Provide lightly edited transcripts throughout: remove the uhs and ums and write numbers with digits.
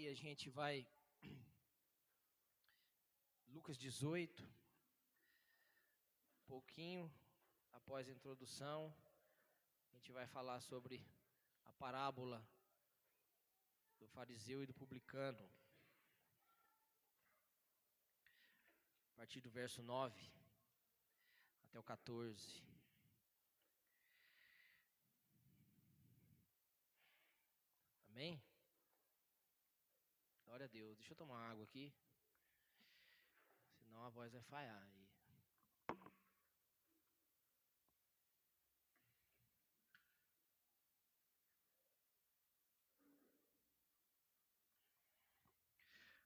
a gente vai Lucas 18, um pouquinho após a introdução, a gente vai falar sobre a parábola do fariseu e do publicano. A partir do verso 9 até o 14. Amém? Glória a Deus. Deixa eu tomar água aqui, senão a voz vai falhar aí.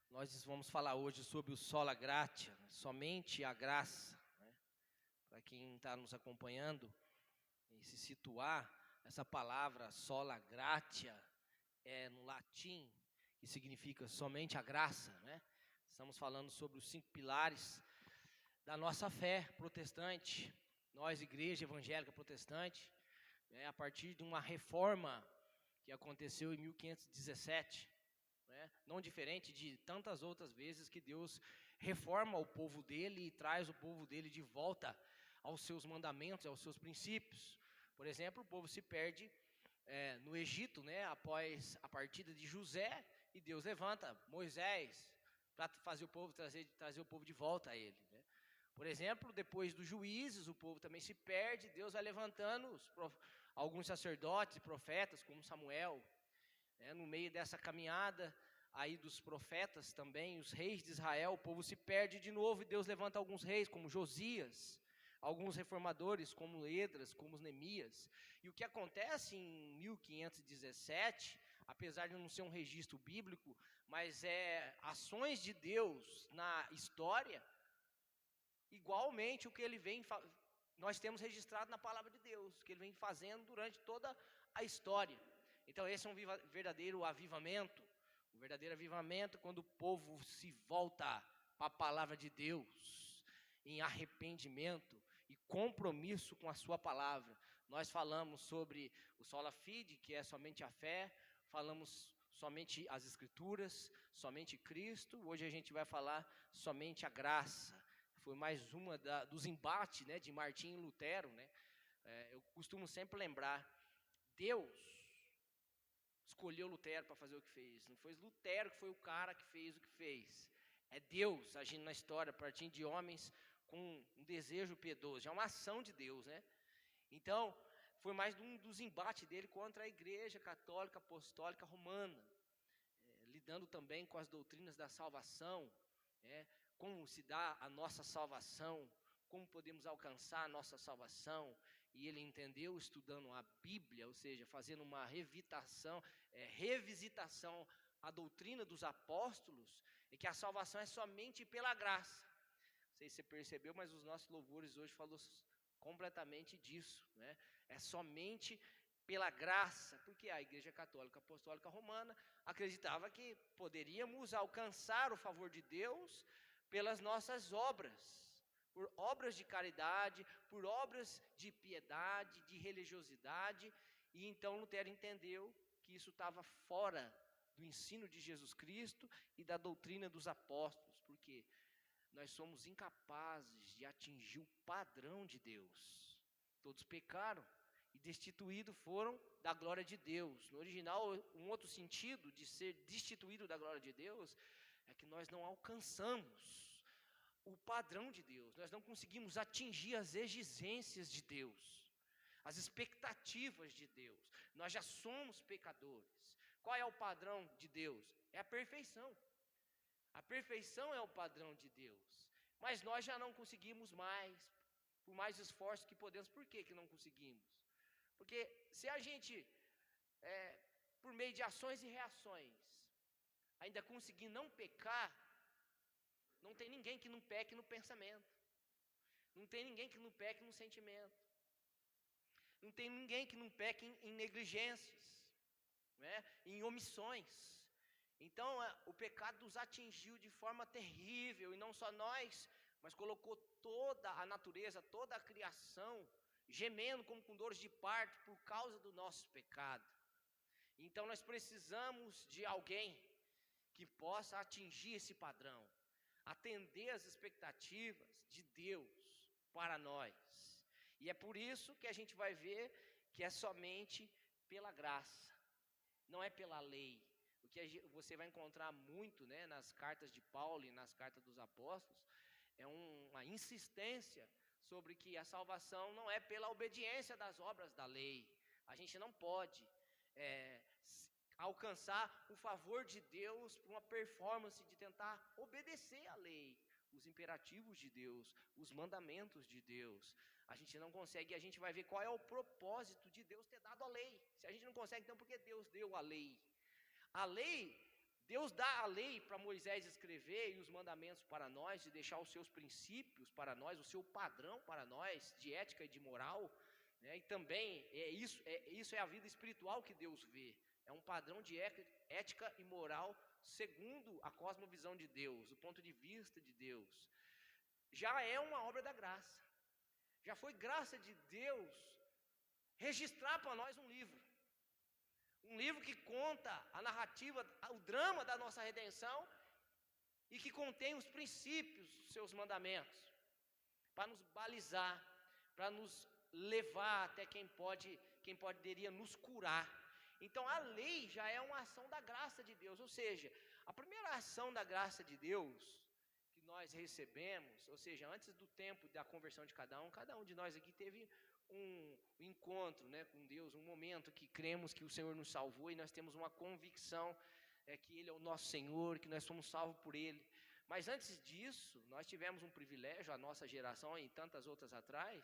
Nós vamos falar hoje sobre o sola gratia, somente a graça, né? Para quem está nos acompanhando e se situar, essa palavra sola gratia é no latim, que significa somente a graça, né? Estamos falando sobre os 5 pilares da nossa fé protestante. Nós, igreja evangélica protestante, né, a partir de uma reforma que aconteceu em 1517, né, não diferente de tantas outras vezes que Deus reforma o povo dele e traz o povo dele de volta aos seus mandamentos, aos seus princípios. Por exemplo, o povo se perde no Egito, né, após a partida de José, e Deus levanta Moisés para fazer o povo trazer o povo de volta a ele, né? Por exemplo, depois dos juízes, o povo também se perde, Deus vai levantando alguns sacerdotes e profetas, como Samuel, né? No meio dessa caminhada aí dos profetas também, os reis de Israel, o povo se perde de novo, e Deus levanta alguns reis, como Josias, alguns reformadores, como Esdras, como Neemias. E o que acontece em 1517, apesar de não ser um registro bíblico, mas ações de Deus na história, igualmente o que ele nós temos registrado na palavra de Deus, que ele vem fazendo durante toda a história. Então esse é um verdadeiro avivamento, um verdadeiro avivamento quando o povo se volta para a palavra de Deus, em arrependimento e compromisso com a sua palavra. Nós falamos sobre o sola fide, que é somente a fé, falamos somente as escrituras, somente Cristo. Hoje a gente vai falar somente a graça. Foi mais uma dos embates, né, de Martinho e Lutero, né? Eu costumo sempre lembrar, Deus escolheu Lutero para fazer o que fez. Não foi Lutero que foi o cara que fez o que fez. É Deus agindo na história, a partir de homens com um desejo piedoso. É uma ação de Deus, né? Então, foi mais um dos embates dele contra a Igreja Católica Apostólica Romana, lidando também com as doutrinas da salvação, como se dá a nossa salvação, como podemos alcançar a nossa salvação. E ele entendeu, estudando a Bíblia, ou seja, fazendo uma revisitação à doutrina dos apóstolos, e que a salvação é somente pela graça. Não sei se você percebeu, mas os nossos louvores hoje falam completamente disso, né? É somente pela graça, porque a Igreja Católica Apostólica Romana acreditava que poderíamos alcançar o favor de Deus pelas nossas obras, por obras de caridade, por obras de piedade, de religiosidade. E então Lutero entendeu que isso estava fora do ensino de Jesus Cristo e da doutrina dos apóstolos, porque nós somos incapazes de atingir o padrão de Deus. Todos pecaram e destituídos foram da glória de Deus. No original, um outro sentido de ser destituído da glória de Deus é que nós não alcançamos o padrão de Deus. Nós não conseguimos atingir as exigências de Deus, as expectativas de Deus. Nós já somos pecadores. Qual é o padrão de Deus? É a perfeição. A perfeição é o padrão de Deus, mas nós já não conseguimos mais, por mais esforço que podemos. Por que não conseguimos? Porque se a gente, por meio de ações e reações, ainda conseguir não pecar, não tem ninguém que não peque no pensamento, não tem ninguém que não peque no sentimento, não tem ninguém que não peque em negligências, né, em omissões. Então, o pecado nos atingiu de forma terrível, e não só nós, mas colocou toda a natureza, toda a criação, gemendo como com dores de parto por causa do nosso pecado. Então, nós precisamos de alguém que possa atingir esse padrão, atender às expectativas de Deus para nós. E é por isso que a gente vai ver que é somente pela graça, não é pela lei. O que você vai encontrar muito, né, nas cartas de Paulo e nas cartas dos apóstolos, é uma insistência sobre que a salvação não é pela obediência das obras da lei. A gente não pode alcançar o favor de Deus por uma performance de tentar obedecer a lei, os imperativos de Deus, os mandamentos de Deus. A gente não consegue, a gente vai ver qual é o propósito de Deus ter dado a lei. Se a gente não consegue, então por que Deus deu a lei? A lei, Deus dá a lei para Moisés escrever e os mandamentos para nós, e deixar os seus princípios para nós, o seu padrão para nós, de ética e de moral, né? E também isso é a vida espiritual que Deus vê. É um padrão de ética e moral segundo a cosmovisão de Deus, o ponto de vista de Deus. Já é uma obra da graça. Já foi graça de Deus registrar para nós um livro. Um livro que conta a narrativa, o drama da nossa redenção e que contém os princípios dos seus mandamentos, para nos balizar, para nos levar até quem poderia nos curar. Então a lei já é uma ação da graça de Deus, ou seja, a primeira ação da graça de Deus que nós recebemos, ou seja, antes do tempo da conversão de cada um de nós aqui teve um encontro, né, com Deus, um momento que cremos que o Senhor nos salvou e nós temos uma convicção que Ele é o nosso Senhor, que nós somos salvos por Ele. Mas antes disso, nós tivemos um privilégio, a nossa geração e tantas outras atrás,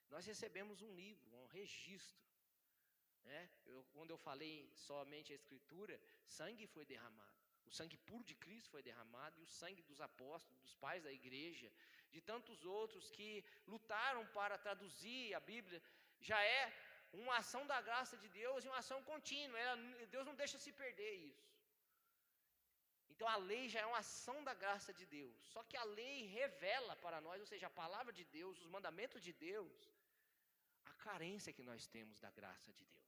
nós recebemos um livro, um registro. Quando eu falei somente a Escritura, sangue foi derramado. O sangue puro de Cristo foi derramado, e o sangue dos apóstolos, dos pais da igreja, de tantos outros que lutaram para traduzir a Bíblia, já é uma ação da graça de Deus e uma ação contínua. Deus não deixa se perder isso. Então a lei já é uma ação da graça de Deus. Só que a lei revela para nós, ou seja, a palavra de Deus, os mandamentos de Deus, a carência que nós temos da graça de Deus.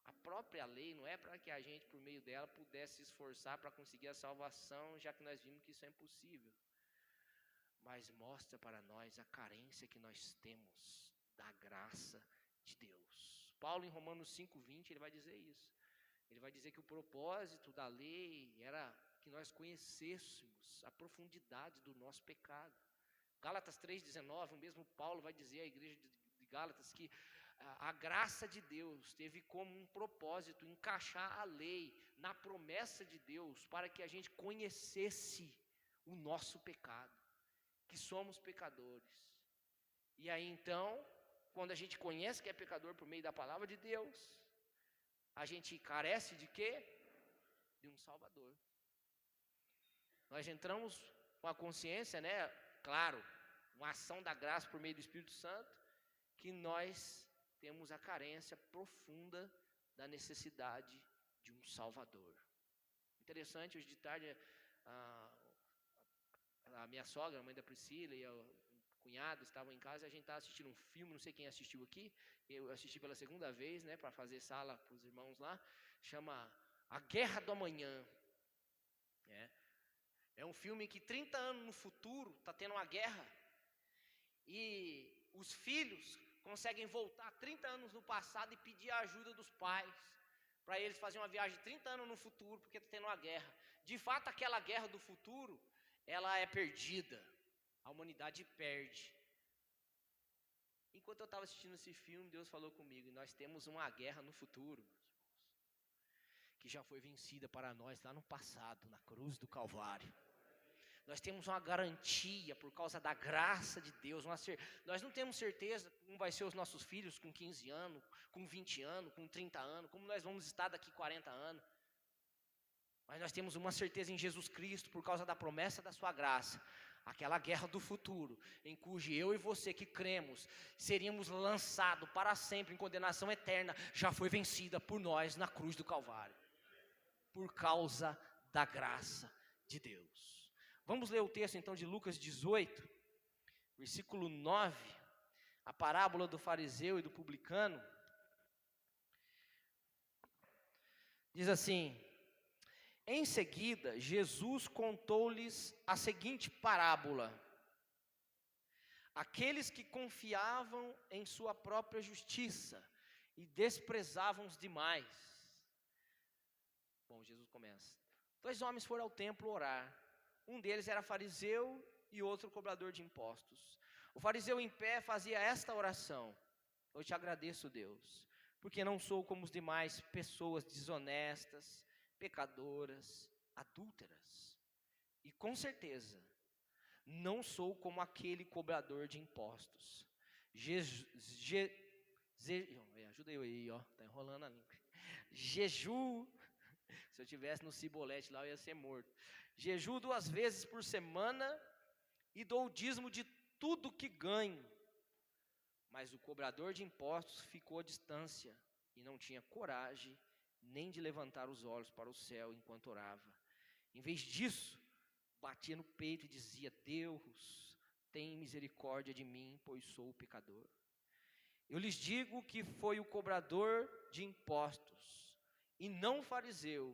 A própria lei não é para que a gente, por meio dela, pudesse se esforçar para conseguir a salvação, já que nós vimos que isso é impossível. Mas mostra para nós a carência que nós temos da graça de Deus. Paulo, em Romanos 5:20, ele vai dizer isso. Ele vai dizer que o propósito da lei era que nós conhecêssemos a profundidade do nosso pecado. Gálatas 3:19, o mesmo Paulo vai dizer à igreja de Gálatas que a graça de Deus teve como um propósito encaixar a lei na promessa de Deus para que a gente conhecesse o nosso pecado, que somos pecadores. E aí então, quando a gente conhece que é pecador por meio da palavra de Deus, a gente carece de quê? De um Salvador. Nós entramos com a consciência, né? Claro, uma ação da graça por meio do Espírito Santo, que nós temos a carência profunda da necessidade de um Salvador. Interessante, hoje de tarde, a minha sogra, a mãe da Priscila e o cunhado estavam em casa e a gente estava assistindo um filme, não sei quem assistiu aqui, eu assisti pela segunda vez, né, para fazer sala para os irmãos lá, chama A Guerra do Amanhã. É um filme que 30 anos no futuro está tendo uma guerra e os filhos conseguem voltar 30 anos no passado e pedir a ajuda dos pais para eles fazerem uma viagem de 30 anos no futuro, porque está tendo uma guerra. De fato, aquela guerra do futuro, ela é perdida. A humanidade perde. Enquanto eu estava assistindo esse filme, Deus falou comigo, e nós temos uma guerra no futuro, meus irmãos, que já foi vencida para nós lá no passado, na cruz do Calvário. Nós temos uma garantia por causa da graça de Deus. Nós não temos certeza como vai ser os nossos filhos com 15 anos, com 20 anos, com 30 anos, como nós vamos estar daqui 40 anos. Mas nós temos uma certeza em Jesus Cristo por causa da promessa da sua graça. Aquela guerra do futuro, em cujo eu e você que cremos, seríamos lançados para sempre em condenação eterna, já foi vencida por nós na cruz do Calvário. Por causa da graça de Deus. Vamos ler o texto então de Lucas 18, versículo 9, a parábola do fariseu e do publicano. Diz assim: Em seguida, Jesus contou-lhes a seguinte parábola: aqueles que confiavam em sua própria justiça e desprezavam os demais. Bom, Jesus começa. 2 homens foram ao templo orar. Um deles era fariseu e outro cobrador de impostos. O fariseu em pé fazia esta oração: eu te agradeço, Deus, porque não sou como os demais pessoas desonestas, pecadoras, adúlteras. E com certeza, não sou como aquele cobrador de impostos. Ajuda eu aí, ó, tá enrolando a língua. Se eu tivesse no cibolete lá, eu ia ser morto. Jejuo 2 vezes por semana e dou o dízimo de tudo que ganho. Mas o cobrador de impostos ficou à distância e não tinha coragem nem de levantar os olhos para o céu enquanto orava. Em vez disso, batia no peito e dizia: Deus, tem misericórdia de mim, pois sou pecador. Eu lhes digo que foi o cobrador de impostos e não o fariseu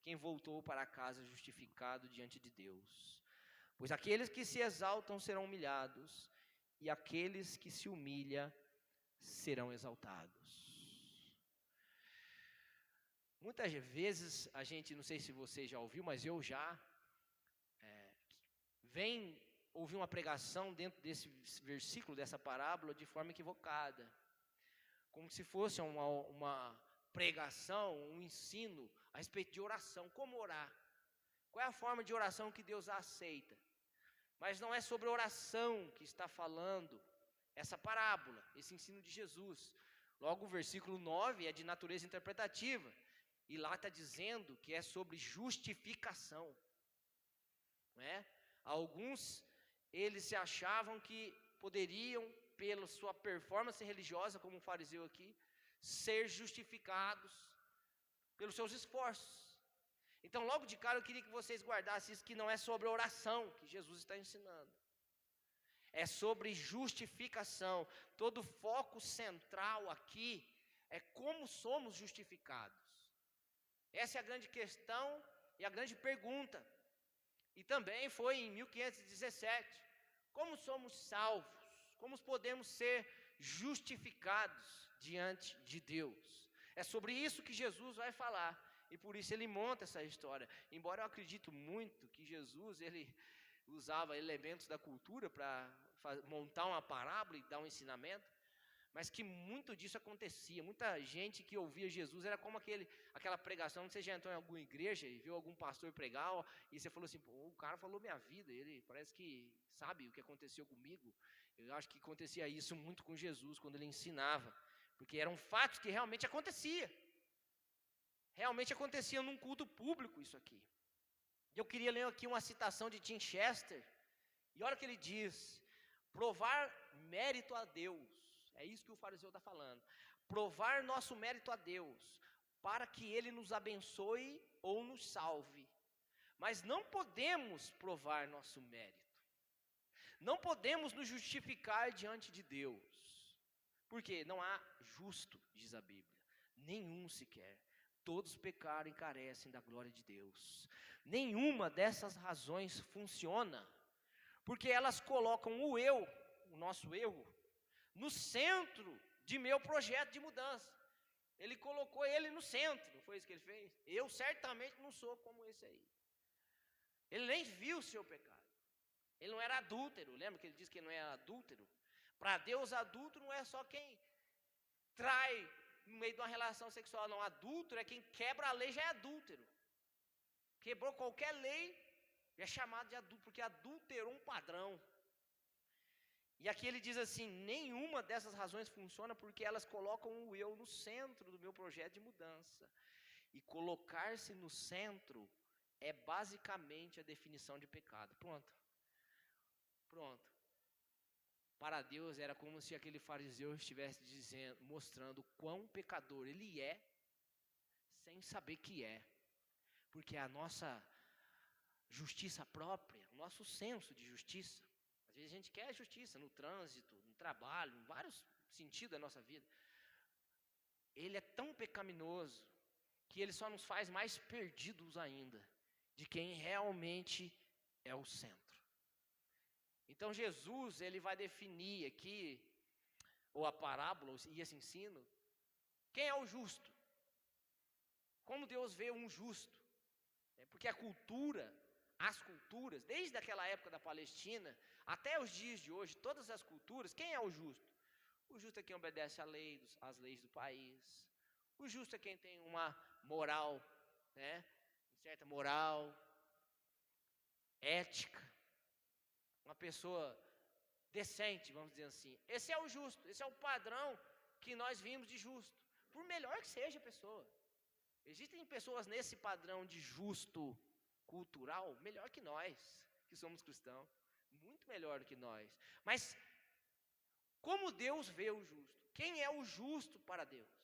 quem voltou para casa justificado diante de Deus. Pois aqueles que se exaltam serão humilhados, e aqueles que se humilham serão exaltados. Muitas vezes a gente, não sei se você já ouviu, mas eu já, vem ouvir uma pregação dentro desse versículo, dessa parábola, de forma equivocada. Como se fosse uma pregação, um ensino a respeito de oração. Como orar? Qual é a forma de oração que Deus aceita? Mas não é sobre oração que está falando essa parábola, esse ensino de Jesus. Logo o versículo 9 é de natureza interpretativa. E lá está dizendo que é sobre justificação. Não é? Alguns, eles se achavam que poderiam, pela sua performance religiosa, como um fariseu aqui, ser justificados pelos seus esforços. Então, logo de cara, eu queria que vocês guardassem isso, que não é sobre oração que Jesus está ensinando. É sobre justificação. Todo o foco central aqui é como somos justificados. Essa é a grande questão e a grande pergunta. E também foi em 1517. Como somos salvos? Como podemos ser justificados diante de Deus? É sobre isso que Jesus vai falar. E por isso ele monta essa história. Embora eu acredito muito que Jesus, ele usava elementos da cultura para montar uma parábola e dar um ensinamento, mas que muito disso acontecia. Muita gente que ouvia Jesus era como aquela pregação. Você já entrou em alguma igreja e viu algum pastor pregar, e você falou assim: pô, o cara falou minha vida, ele parece que sabe o que aconteceu comigo. Eu acho que acontecia isso muito com Jesus quando ele ensinava, porque eram fatos que realmente acontecia. Realmente acontecia num culto público isso aqui. Eu queria ler aqui uma citação de Tim Chester, e olha o que ele diz: provar mérito a Deus. É isso que o fariseu está falando. Provar nosso mérito a Deus, para que Ele nos abençoe ou nos salve. Mas não podemos provar nosso mérito. Não podemos nos justificar diante de Deus. Porque não há justo, diz a Bíblia. Nenhum sequer. Todos pecaram e carecem da glória de Deus. Nenhuma dessas razões funciona, porque elas colocam o eu, o nosso erro, no centro de meu projeto de mudança. Ele colocou ele no centro, não foi isso que ele fez? Eu certamente não sou como esse aí. Ele nem viu o seu pecado. Ele não era adúltero, lembra que ele disse que ele não era adúltero? Para Deus, adúltero não é só quem trai no meio de uma relação sexual, não. Adúltero é quem quebra a lei, já é adúltero. Quebrou qualquer lei, já é chamado de adúltero, porque adulterou um padrão. E aqui ele diz assim: nenhuma dessas razões funciona, porque elas colocam o eu no centro do meu projeto de mudança. E colocar-se no centro é basicamente a definição de pecado. Pronto. Para Deus era como se aquele fariseu estivesse dizendo, mostrando quão pecador ele é, sem saber que é. Porque a nossa justiça própria, o nosso senso de justiça, às vezes a gente quer justiça no trânsito, no trabalho, em vários sentidos da nossa vida. Ele é tão pecaminoso que ele só nos faz mais perdidos ainda de quem realmente é o centro. Então Jesus, ele vai definir aqui, ou a parábola, e esse ensino, quem é o justo? Como Deus vê um justo? Porque as culturas, desde aquela época da Palestina, até os dias de hoje, todas as culturas, quem é o justo? O justo é quem obedece às leis do país. O justo é quem tem uma moral, né? Certa moral, ética, uma pessoa decente, vamos dizer assim. Esse é o justo, esse é o padrão que nós vimos de justo. Por melhor que seja a pessoa. Existem pessoas nesse padrão de justo cultural melhor que nós, que somos cristãos. Muito melhor do que nós. Mas como Deus vê o justo? Quem é o justo para Deus?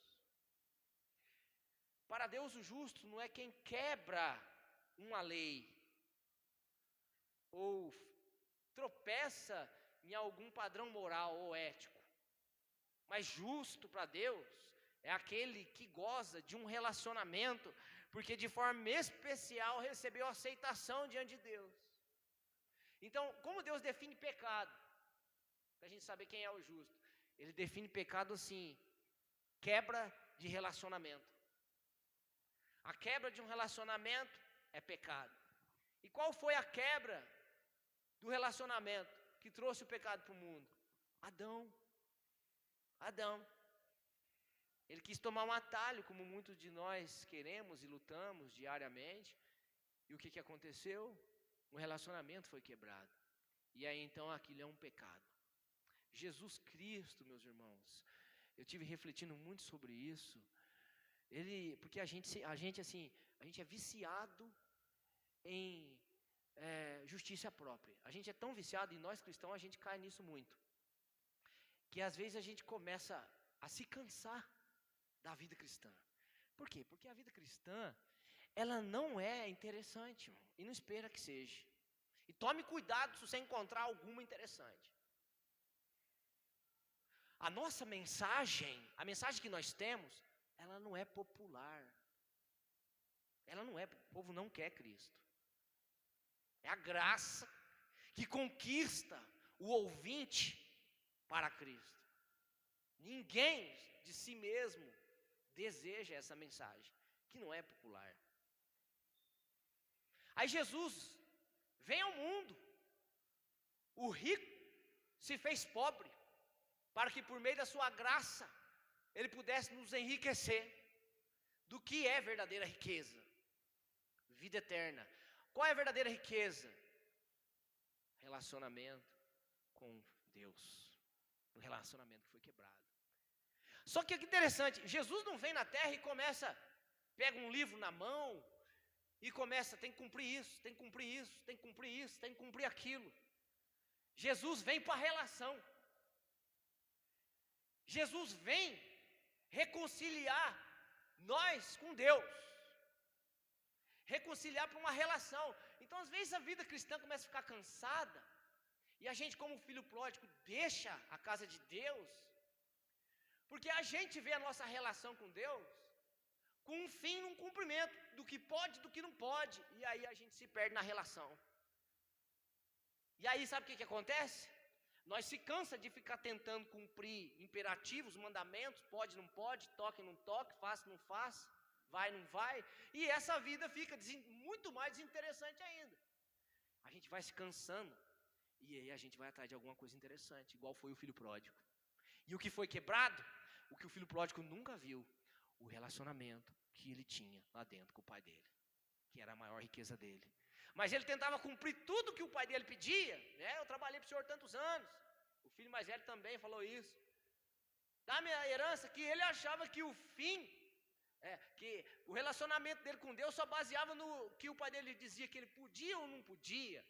Para Deus o justo não é quem quebra uma lei ou tropeça em algum padrão moral ou ético. Mas justo para Deus é aquele que goza de um relacionamento, porque de forma especial recebeu aceitação diante de Deus. Então, como Deus define pecado? Para a gente saber quem é o justo. Ele define pecado assim, quebra de relacionamento. A quebra de um relacionamento é pecado. E qual foi a quebra do relacionamento que trouxe o pecado para o mundo? Adão. Ele quis tomar um atalho, como muitos de nós queremos e lutamos diariamente. E o que aconteceu? O relacionamento foi quebrado. E aí então aquilo é um pecado. Jesus Cristo, meus irmãos, eu tive refletindo muito sobre isso. Porque a gente é viciado em justiça própria. A gente é tão viciado, e nós cristãos a gente cai nisso muito, que às vezes a gente começa a se cansar da vida cristã. Por quê? Porque a vida cristã, ela não é interessante, irmão, e não espera que seja. E tome cuidado se você encontrar alguma interessante. A nossa mensagem, a mensagem que nós temos, ela não é popular. O povo não quer Cristo. É a graça que conquista o ouvinte para Cristo. Ninguém de si mesmo deseja essa mensagem, que não é popular. Aí Jesus vem ao mundo. O rico se fez pobre, para que por meio da sua graça, ele pudesse nos enriquecer. Do que é verdadeira riqueza? Vida eterna. Qual é a verdadeira riqueza? Relacionamento com Deus. O relacionamento que foi quebrado. Só que que interessante, Jesus não vem na terra e pega um livro na mão e começa, tem que cumprir isso, tem que cumprir isso, tem que cumprir isso, tem que cumprir aquilo. Jesus vem para a relação. Jesus vem reconciliar nós com Deus. Reconciliar para uma relação. Então, às vezes, a vida cristã começa a ficar cansada, e a gente, como filho pródigo, deixa a casa de Deus, porque a gente vê a nossa relação com Deus com um fim, um cumprimento do que pode, do que não pode, e aí a gente se perde na relação. E aí, sabe o que acontece? Nós se cansa de ficar tentando cumprir imperativos, mandamentos, pode, não pode, toque, não toque, faça, não faça, vai, não vai, e essa vida fica muito mais desinteressante ainda. A gente vai se cansando, e aí a gente vai atrás de alguma coisa interessante, igual foi o filho pródigo. E o que foi quebrado? O que o filho pródigo nunca viu, o relacionamento que ele tinha lá dentro com o pai dele, que era a maior riqueza dele. Mas ele tentava cumprir tudo que o pai dele pedia, né? Eu trabalhei para o senhor tantos anos. O filho mais velho também falou isso. Dá-me a herança, que ele achava que o fim, que o relacionamento dele com Deus só baseava no que o pai dele dizia que ele podia ou não podia.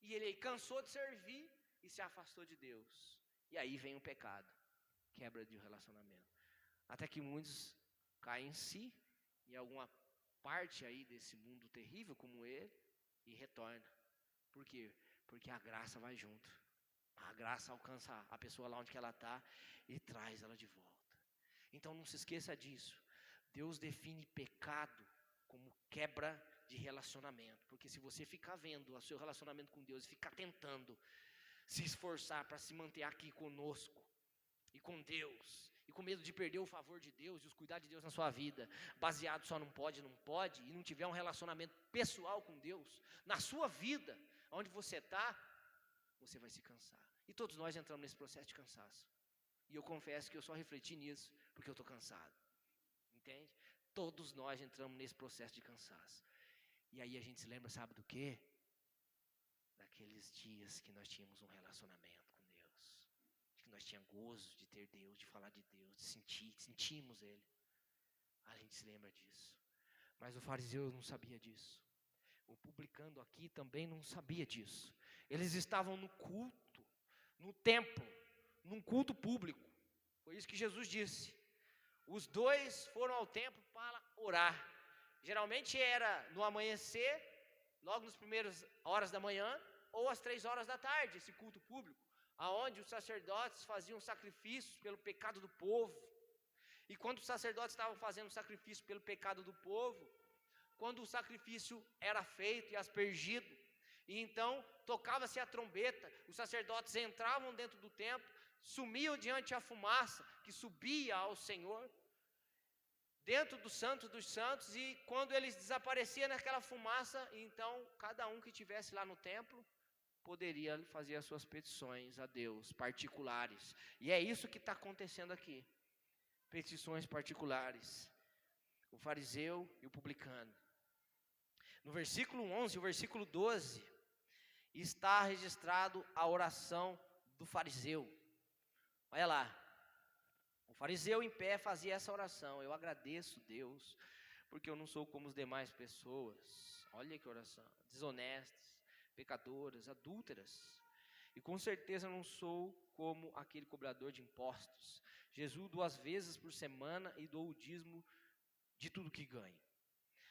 E ele cansou de servir e se afastou de Deus. E aí vem o pecado, quebra de relacionamento. Até que muitos caem em si, em alguma parte aí desse mundo terrível como ele, e retorna. Por quê? Porque a graça vai junto. A graça alcança a pessoa lá onde que ela está e traz ela de volta. Então não se esqueça disso. Deus define pecado como quebra de relacionamento. Porque se você ficar vendo o seu relacionamento com Deus e ficar tentando se esforçar para se manter aqui conosco e com Deus, e com medo de perder o favor de Deus e os cuidados de Deus na sua vida, baseado só não pode, e não tiver um relacionamento pessoal com Deus, na sua vida, onde você está, você vai se cansar. E todos nós entramos nesse processo de cansaço. E eu confesso que eu só refleti nisso porque eu estou cansado. Entende? Todos nós entramos nesse processo de cansaço. E aí a gente se lembra, sabe do quê? Daqueles dias que nós tínhamos um relacionamento com Deus. Que nós tínhamos gozo de ter Deus, de falar de Deus, de sentimos Ele. A gente se lembra disso. Mas o fariseu não sabia disso. O publicano aqui também não sabia disso. Eles estavam no culto, no templo, num culto público. Foi isso que Jesus disse. Os dois foram ao templo para orar. Geralmente era no amanhecer, logo nas primeiras horas da manhã, ou às 3 horas da tarde, esse culto público, aonde os sacerdotes faziam sacrifícios pelo pecado do povo. E quando os sacerdotes estavam fazendo sacrifício pelo pecado do povo, quando o sacrifício era feito e aspergido, e então tocava-se a trombeta, os sacerdotes entravam dentro do templo, sumiam diante a fumaça que subia ao Senhor, dentro do Santo dos Santos, e quando eles desapareciam naquela fumaça, então cada um que estivesse lá no templo poderia fazer as suas petições a Deus, particulares. E é isso que está acontecendo aqui. Petições particulares. O fariseu e o publicano. No versículo 11 e o versículo 12, está registrado a oração do fariseu. Olha lá. O fariseu em pé fazia essa oração: eu agradeço Deus, porque eu não sou como as demais pessoas. Olha que oração. Desonestas, pecadoras, adúlteras. E com certeza não sou como aquele cobrador de impostos. Jesus 2 vezes por semana e dou o dízimo de tudo que ganho.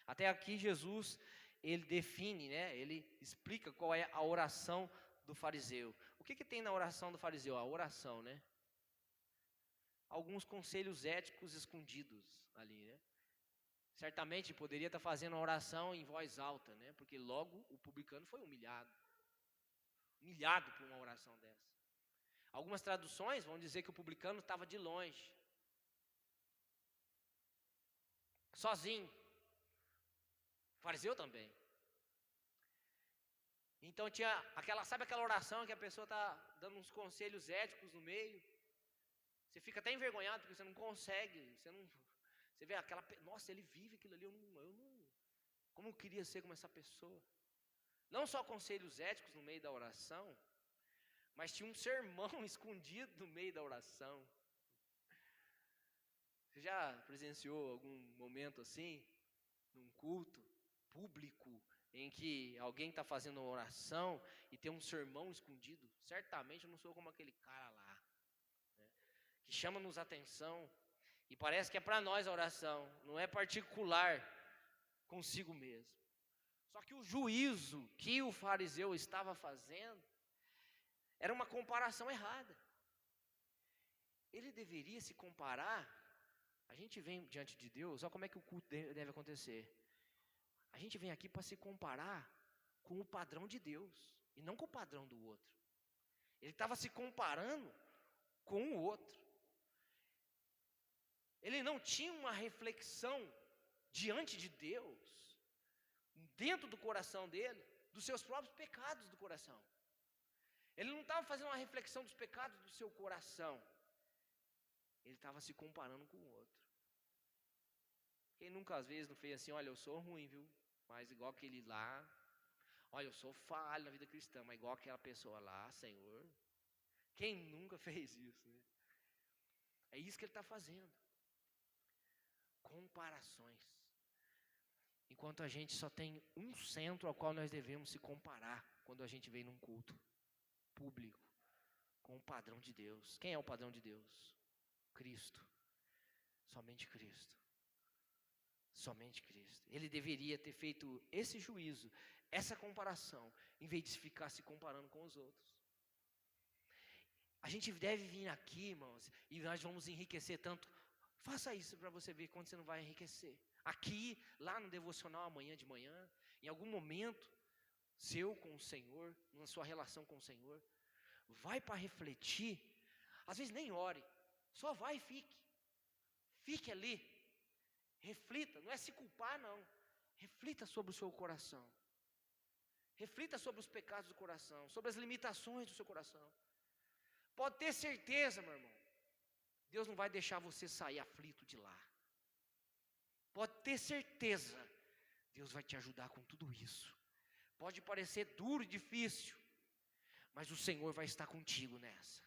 Até aqui Jesus, ele define, ele explica qual é a oração do fariseu. O que tem na oração do fariseu? A oração, Alguns conselhos éticos escondidos ali, Certamente poderia estar fazendo a oração em voz alta, Porque logo o publicano foi humilhado por uma oração dessa. Algumas traduções vão dizer que o publicano estava de longe, sozinho. O fariseu também. Então tinha sabe aquela oração que a pessoa está dando uns conselhos éticos no meio? Você fica até envergonhado porque você não consegue, você vê nossa, ele vive aquilo ali, eu não, como eu queria ser como essa pessoa. Não só conselhos éticos no meio da oração, mas tinha um sermão escondido no meio da oração. Você já presenciou algum momento assim, num culto público, em que alguém está fazendo uma oração e tem um sermão escondido? Certamente eu não sou como aquele cara lá, que chama-nos atenção, e parece que é para nós a oração, não é particular consigo mesmo. Só que o juízo que o fariseu estava fazendo era uma comparação errada. Ele deveria se comparar. A gente vem diante de Deus, olha como é que o culto deve acontecer. A gente vem aqui para se comparar com o padrão de Deus e não com o padrão do outro. Ele estava se comparando com o outro. Ele não tinha uma reflexão diante de Deus, dentro do coração dele, dos seus próprios pecados do coração. Ele não estava fazendo uma reflexão dos pecados do seu coração. Ele estava se comparando com o outro. Quem nunca às vezes não fez assim: olha, eu sou ruim, viu? Mas igual aquele lá. Olha, eu sou falho na vida cristã, mas igual aquela pessoa lá, Senhor. Quem nunca fez isso, É isso que ele está fazendo. Comparações. Enquanto a gente só tem um centro ao qual nós devemos se comparar quando a gente vem num culto público, com o padrão de Deus. Quem é o padrão de Deus? Cristo. Somente Cristo. Somente Cristo. Ele deveria ter feito esse juízo, essa comparação, em vez de ficar se comparando com os outros. A gente deve vir aqui, irmãos, e nós vamos enriquecer tanto Faça isso para você ver quando você não vai enriquecer. Aqui, lá no devocional amanhã de manhã, em algum momento seu com o Senhor, na sua relação com o Senhor, vai para refletir. Às vezes nem ore, só vai e fique. Fique ali, reflita, não é se culpar não. Reflita sobre o seu coração. Reflita sobre os pecados do coração, sobre as limitações do seu coração. Pode ter certeza, meu irmão, Deus não vai deixar você sair aflito de lá. Pode ter certeza, Deus vai te ajudar com tudo isso. Pode parecer duro e difícil, mas o Senhor vai estar contigo nessa.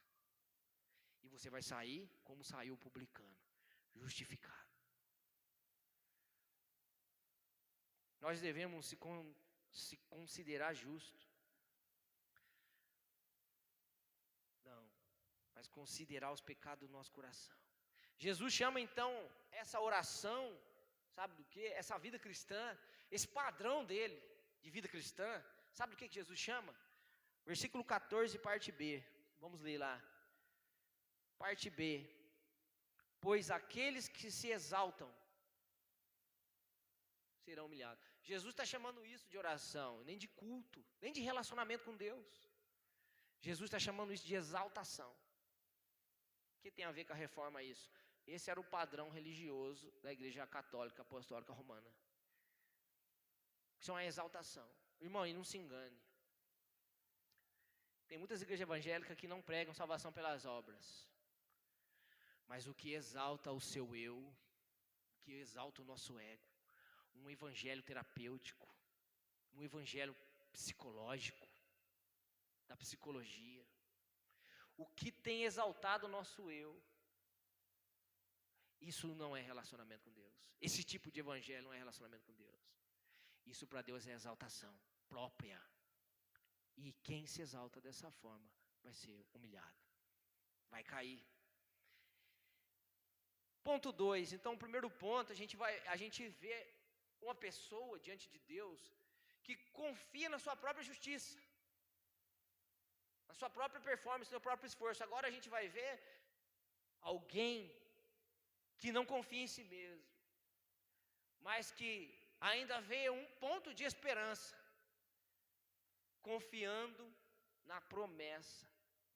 E você vai sair como saiu o publicano, justificado. Nós devemos se considerar justo. Não, mas considerar os pecados do nosso coração. Jesus chama então essa oração, sabe do que? Essa vida cristã, esse padrão dele de vida cristã, sabe do que Jesus chama? Versículo 14, parte B. Vamos ler lá. Parte B. Pois aqueles que se exaltam serão humilhados. Jesus está chamando isso de oração, nem de culto, nem de relacionamento com Deus. Jesus está chamando isso de exaltação. O que tem a ver com a reforma isso? Esse era o padrão religioso da Igreja Católica Apostólica Romana. Isso é uma exaltação. Irmão, e não se engane. Tem muitas igrejas evangélicas que não pregam salvação pelas obras. Mas o que exalta o seu eu, o que exalta o nosso ego, um evangelho terapêutico, um evangelho psicológico, da psicologia. O que tem exaltado o nosso eu, isso não é relacionamento com Deus. Esse tipo de evangelho não é relacionamento com Deus. Isso para Deus é exaltação própria. E quem se exalta dessa forma vai ser humilhado, vai cair. Ponto 2, então o primeiro ponto, a gente vê uma pessoa diante de Deus que confia na sua própria justiça, na sua própria performance, no seu próprio esforço. Agora a gente vai ver alguém que não confia em si mesmo, mas que ainda vê um ponto de esperança, confiando na promessa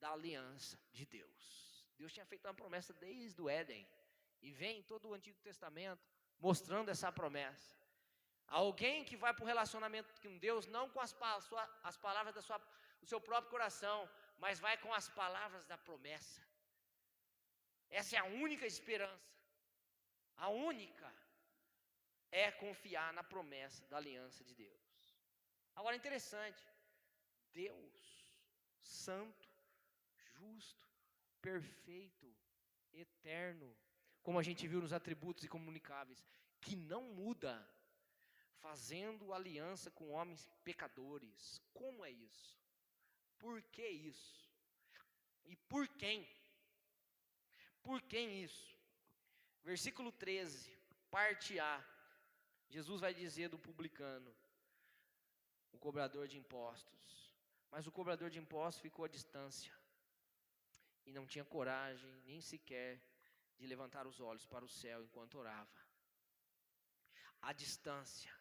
da aliança de Deus. Deus tinha feito uma promessa desde o Éden, e vem em todo o Antigo Testamento mostrando essa promessa. Alguém que vai para o relacionamento com Deus, não com as palavras do seu próprio coração, mas vai com as palavras da promessa. Essa é a única esperança. A única é confiar na promessa da aliança de Deus. Agora, interessante, Deus, santo, justo, perfeito, eterno, como a gente viu nos atributos incomunicáveis, que não muda, fazendo aliança com homens pecadores. Como é isso? Por que isso? E por quem? Por quem isso? Versículo 13, parte A. Jesus vai dizer do publicano, o cobrador de impostos. Mas o cobrador de impostos ficou à distância e não tinha coragem nem sequer de levantar os olhos para o céu enquanto orava. À distância,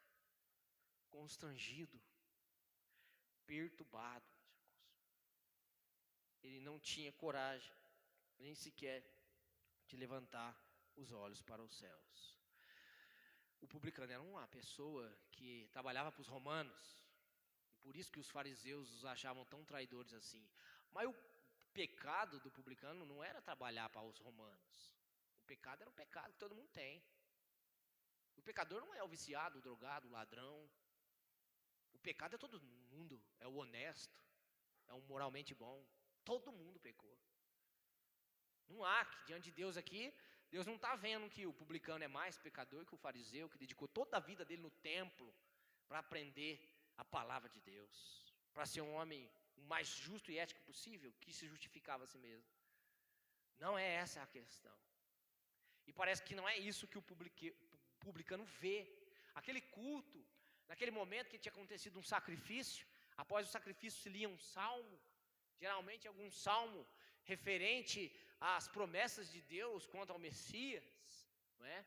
constrangido, perturbado. Ele não tinha coragem nem sequer de levantar os olhos para os céus. O publicano era uma pessoa que trabalhava para os romanos, e por isso que os fariseus os achavam tão traidores assim. Mas o pecado do publicano não era trabalhar para os romanos. O pecado era um pecado que todo mundo tem. O pecador não é o viciado, o drogado, o ladrão. O pecado é todo mundo, é o honesto, é o moralmente bom. Todo mundo pecou. Não há que diante de Deus aqui, Deus não está vendo que o publicano é mais pecador que o fariseu, que dedicou toda a vida dele no templo para aprender a palavra de Deus, para ser um homem o mais justo e ético possível, que se justificava a si mesmo. Não é essa a questão. E parece que não é isso que o publicano vê. Aquele culto, naquele momento que tinha acontecido um sacrifício, após o sacrifício se lia um salmo, geralmente algum salmo referente às promessas de Deus quanto ao Messias. não é?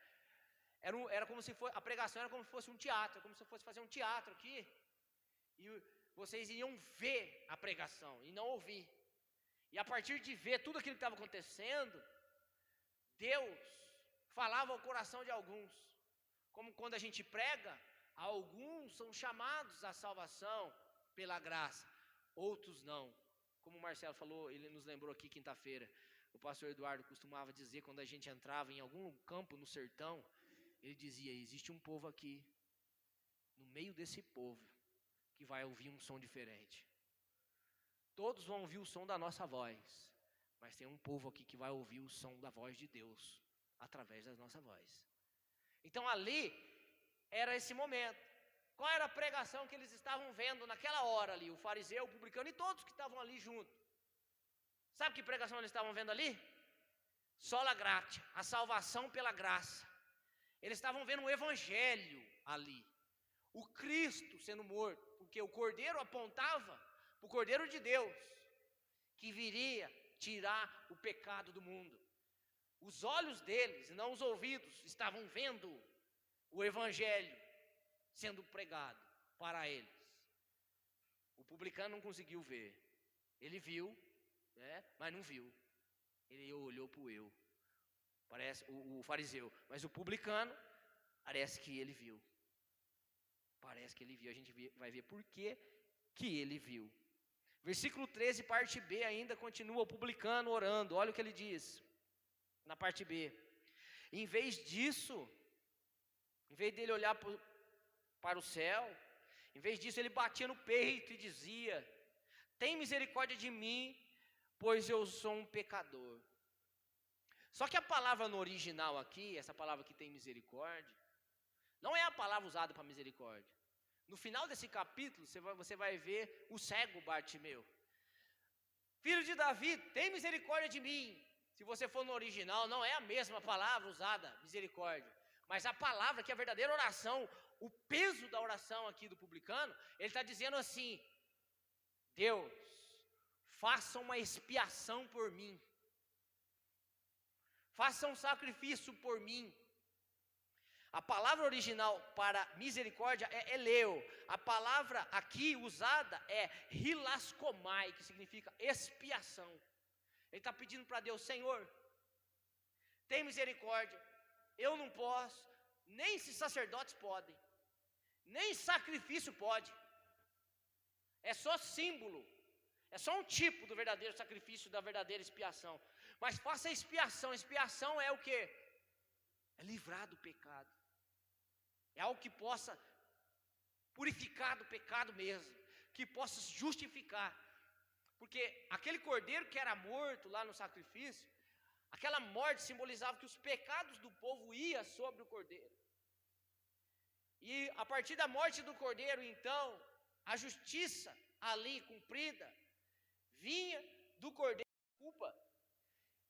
Era como se fosse, a pregação era como se fosse um teatro, como se fosse fazer um teatro aqui, e vocês iam ver a pregação e não ouvir. E a partir de ver tudo aquilo que estava acontecendo, Deus falava ao coração de alguns. Como quando a gente prega, alguns são chamados à salvação pela graça, outros não. Como o Marcelo falou, ele nos lembrou aqui quinta-feira, o pastor Eduardo costumava dizer, quando a gente entrava em algum campo no sertão, ele dizia: existe um povo aqui, no meio desse povo, que vai ouvir um som diferente. Todos vão ouvir o som da nossa voz, mas tem um povo aqui que vai ouvir o som da voz de Deus, através da nossa voz. Então ali, era esse momento. Qual era a pregação que eles estavam vendo naquela hora ali? O fariseu, o publicano e todos que estavam ali junto. Sabe que pregação eles estavam vendo ali? Sola gratia, a salvação pela graça. Eles estavam vendo o evangelho ali. O Cristo sendo morto, porque o cordeiro apontava para o cordeiro de Deus, que viria tirar o pecado do mundo. Os olhos deles, e não os ouvidos, estavam vendo o evangelho sendo pregado para eles. O publicano não conseguiu ver. Ele viu, né, mas não viu. Ele olhou para o eu. Parece o fariseu. Mas o publicano, parece que ele viu. Parece que ele viu. A gente vai ver por que ele viu. Versículo 13, parte B ainda, continua o publicano orando. Olha o que ele diz na parte B. Em vez disso, em vez dele olhar para o céu, em vez disso ele batia no peito e dizia: tem misericórdia de mim, pois eu sou um pecador. Só que a palavra no original aqui, essa palavra que tem misericórdia, não é a palavra usada para misericórdia. No final desse capítulo, você vai ver o cego Bartimeu. Filho de Davi, tem misericórdia de mim. Se você for no original, não é a mesma palavra usada, misericórdia. Mas a palavra, que é a verdadeira oração, o peso da oração aqui do publicano, ele está dizendo assim: Deus, faça uma expiação por mim. Faça um sacrifício por mim. A palavra original para misericórdia é eleu. A palavra aqui usada é hilaskomai, que significa expiação. Ele está pedindo para Deus: Senhor, tem misericórdia. Eu não posso, nem se sacerdotes podem, nem sacrifício pode. É só símbolo, é só um tipo do verdadeiro sacrifício, da verdadeira expiação. Mas faça a expiação. Expiação é o quê? É livrar do pecado. É algo que possa purificar do pecado mesmo, que possa justificar. Porque aquele cordeiro que era morto lá no sacrifício, aquela morte simbolizava que os pecados do povo iam sobre o cordeiro. E a partir da morte do cordeiro, então, a justiça ali cumprida vinha do cordeiro de culpa.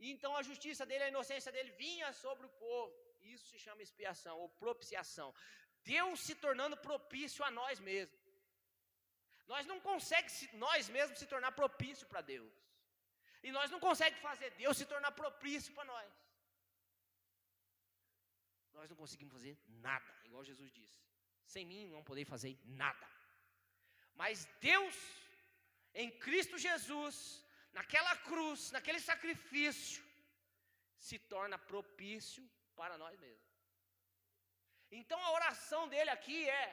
E então a justiça dele, a inocência dele vinha sobre o povo. Isso se chama expiação ou propiciação. Deus se tornando propício a nós mesmos. Nós não conseguimos nós mesmos se tornar propício para Deus. E nós não conseguimos fazer Deus se tornar propício para nós. Nós não conseguimos fazer nada, igual Jesus disse: sem mim não podem fazer nada. Mas Deus, em Cristo Jesus, naquela cruz, naquele sacrifício, se torna propício para nós mesmos. Então a oração dele aqui é: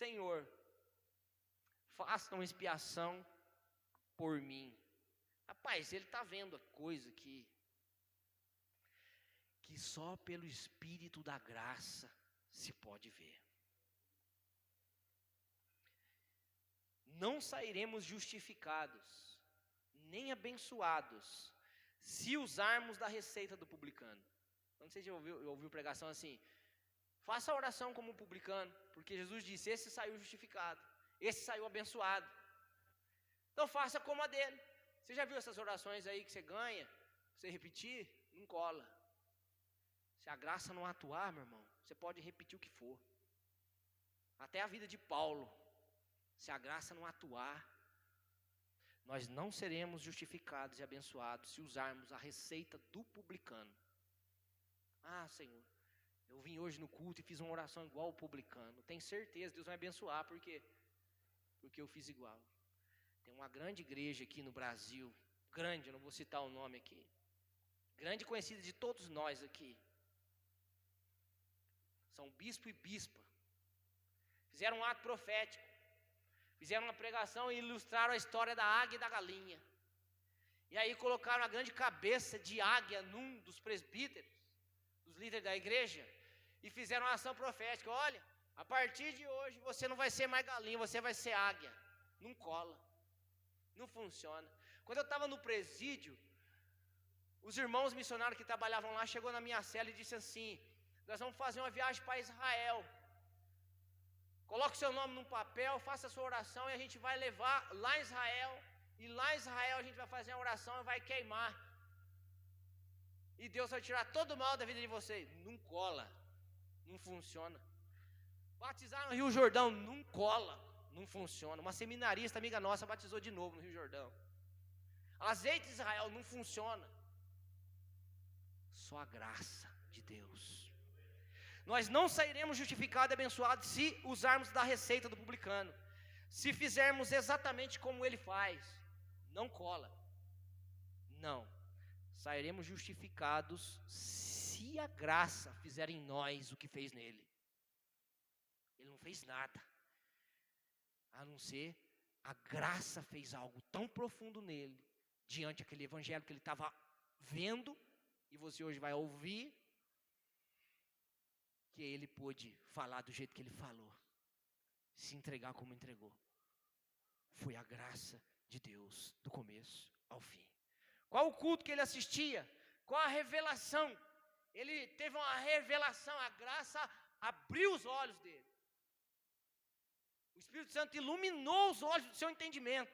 Senhor, faça uma expiação por mim. Rapaz, ele está vendo a coisa que só pelo Espírito da graça se pode ver. Não sairemos justificados, nem abençoados, se usarmos da receita do publicano. Não sei se já ouviu pregação assim: faça a oração como um publicano, porque Jesus disse: esse saiu justificado, esse saiu abençoado. Então faça como a dele. Você já viu essas orações aí que você ganha? Você repetir, não cola. Se a graça não atuar, meu irmão, você pode repetir o que for. Até a vida de Paulo. Se a graça não atuar, nós não seremos justificados e abençoados se usarmos a receita do publicano. Ah, Senhor, eu vim hoje no culto e fiz uma oração igual o publicano. Tenho certeza, Deus vai abençoar, por quê? Porque eu fiz igual. Tem uma grande igreja aqui no Brasil, grande, eu não vou citar o nome aqui, grande e conhecida de todos nós aqui. São bispo e bispa. Fizeram um ato profético, fizeram uma pregação e ilustraram a história da águia e da galinha. E aí colocaram a grande cabeça de águia num dos presbíteros, dos líderes da igreja, e fizeram uma ação profética. Olha, a partir de hoje você não vai ser mais galinha, você vai ser águia. Não cola, não funciona. Quando eu estava no presídio, os irmãos missionários que trabalhavam lá chegou na minha cela e disse assim: nós vamos fazer uma viagem para Israel. Coloque seu nome num papel, faça a sua oração e a gente vai levar lá em Israel. E lá em Israel a gente vai fazer a oração e vai queimar. E Deus vai tirar todo o mal da vida de vocês. Não cola, não funciona. Batizar no Rio Jordão, não cola, não funciona. Uma seminarista amiga nossa batizou de novo no Rio Jordão. Azeite de Israel, não funciona. Só a graça de Deus. Nós não sairemos justificados e abençoados se usarmos da receita do publicano. Se fizermos exatamente como ele faz, não cola. Não. Sairemos justificados se a graça fizer em nós o que fez nele. Ele não fez nada, a não ser a graça fez algo tão profundo nele, diante daquele evangelho que ele estava vendo, e você hoje vai ouvir, que ele pôde falar do jeito que ele falou, se entregar como entregou. Foi a graça de Deus, do começo ao fim. Qual o culto que ele assistia? Qual a revelação? Ele teve uma revelação, a graça abriu os olhos dele. O Espírito Santo iluminou os olhos do seu entendimento.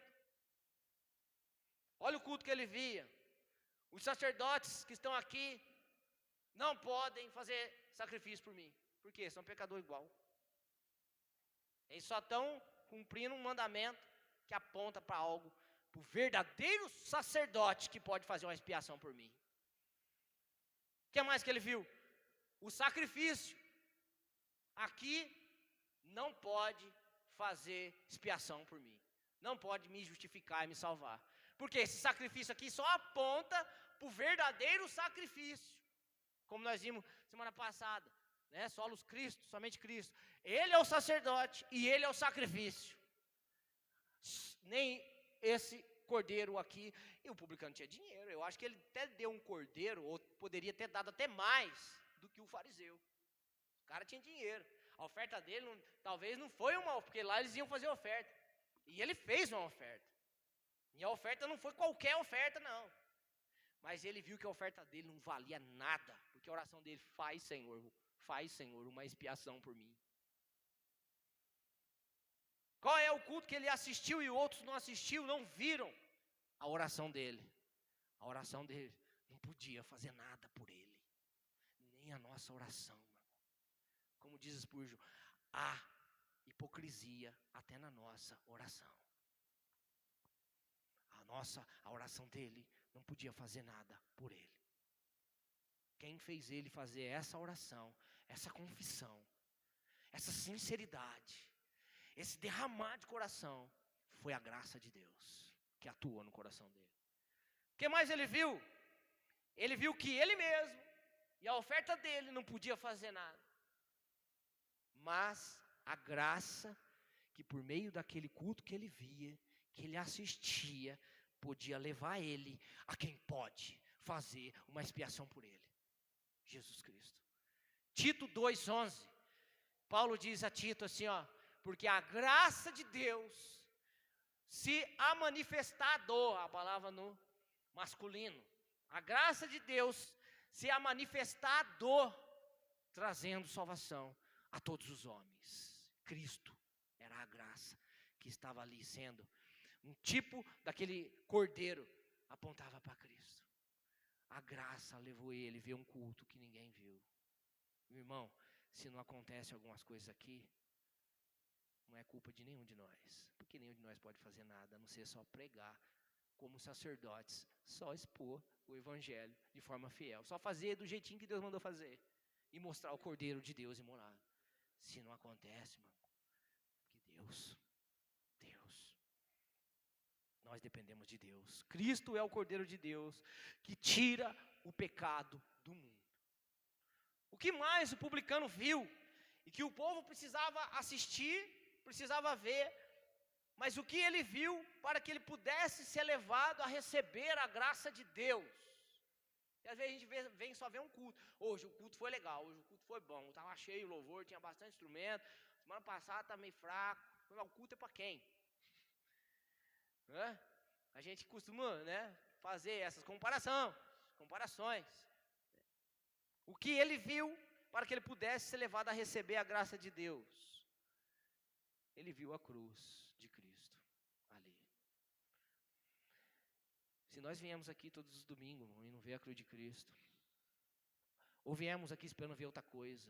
Olha o culto que ele via. Os sacerdotes que estão aqui não podem fazer sacrifício por mim. Por quê? São pecadores igual. Eles só estão cumprindo um mandamento que aponta para algo, para o verdadeiro sacerdote que pode fazer uma expiação por mim. O que mais que ele viu? O sacrifício. Aqui não pode fazer expiação por mim. Não pode me justificar e me salvar. Porque esse sacrifício aqui só aponta para o verdadeiro sacrifício. Como nós vimos semana passada, né? Solos Cristo, somente Cristo. Ele é o sacerdote e ele é o sacrifício. Nem esse cordeiro aqui, e o publicano tinha dinheiro. Eu acho que ele até deu um cordeiro, ou poderia ter dado até mais do que o fariseu. O cara tinha dinheiro. A oferta dele talvez não foi uma, porque lá eles iam fazer oferta. E ele fez uma oferta. E a oferta não foi qualquer oferta, não. Mas ele viu que a oferta dele não valia nada, porque a oração dele: faz, Senhor, uma expiação por mim. Qual é o culto que ele assistiu e outros não assistiu, não viram? A oração dele. A oração dele não podia fazer nada por ele. Nem a nossa oração, meu irmão. Como diz Spurgeon, há hipocrisia até na nossa oração. A oração dele não podia fazer nada por ele. Quem fez ele fazer essa oração, essa confissão, essa sinceridade, esse derramar de coração, foi a graça de Deus que atuou no coração dele. O que mais ele viu? Ele viu que ele mesmo e a oferta dele não podia fazer nada. Mas a graça que por meio daquele culto que ele via, que ele assistia, podia levar ele a quem pode fazer uma expiação por ele. Jesus Cristo. Tito 2:11. Paulo diz a Tito assim, ó: porque a graça de Deus se a manifestado, a palavra no masculino. A graça de Deus se a manifestado, trazendo salvação a todos os homens. Cristo era a graça que estava ali sendo um tipo daquele cordeiro, apontava para Cristo. A graça levou ele a ver um culto que ninguém viu. Meu irmão, se não acontece algumas coisas aqui, não é culpa de nenhum de nós, porque nenhum de nós pode fazer nada, a não ser só pregar como sacerdotes, só expor o evangelho de forma fiel, só fazer do jeitinho que Deus mandou fazer e mostrar o Cordeiro de Deus imolado. Se não acontece, mano, que Deus, nós dependemos de Deus. Cristo é o Cordeiro de Deus que tira o pecado do mundo. O que mais o publicano viu e que o povo precisava assistir, precisava ver, mas o que ele viu para que ele pudesse ser levado a receber a graça de Deus? E às vezes a gente vem só ver um culto. Hoje o culto foi legal, hoje o culto foi bom, estava cheio o louvor, tinha bastante instrumento. Semana passada estava meio fraco. O culto é para quem? A gente costuma, fazer essas comparações. O que ele viu para que ele pudesse ser levado a receber a graça de Deus? Ele viu a cruz de Cristo ali. Se nós viemos aqui todos os domingos e não ver a cruz de Cristo, ou viemos aqui esperando ver outra coisa,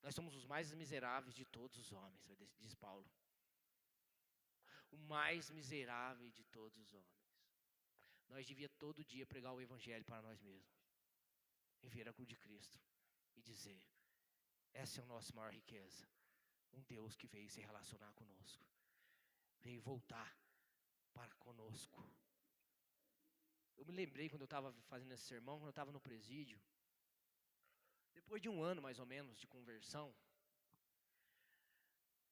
nós somos os mais miseráveis de todos os homens, diz Paulo. O mais miserável de todos os homens. Nós devíamos todo dia pregar o evangelho para nós mesmos, e ver a cruz de Cristo e dizer: essa é a nossa maior riqueza. Um Deus que veio se relacionar conosco, veio voltar para conosco. Eu me lembrei quando eu estava fazendo esse sermão, quando eu estava no presídio, depois de um ano mais ou menos de conversão,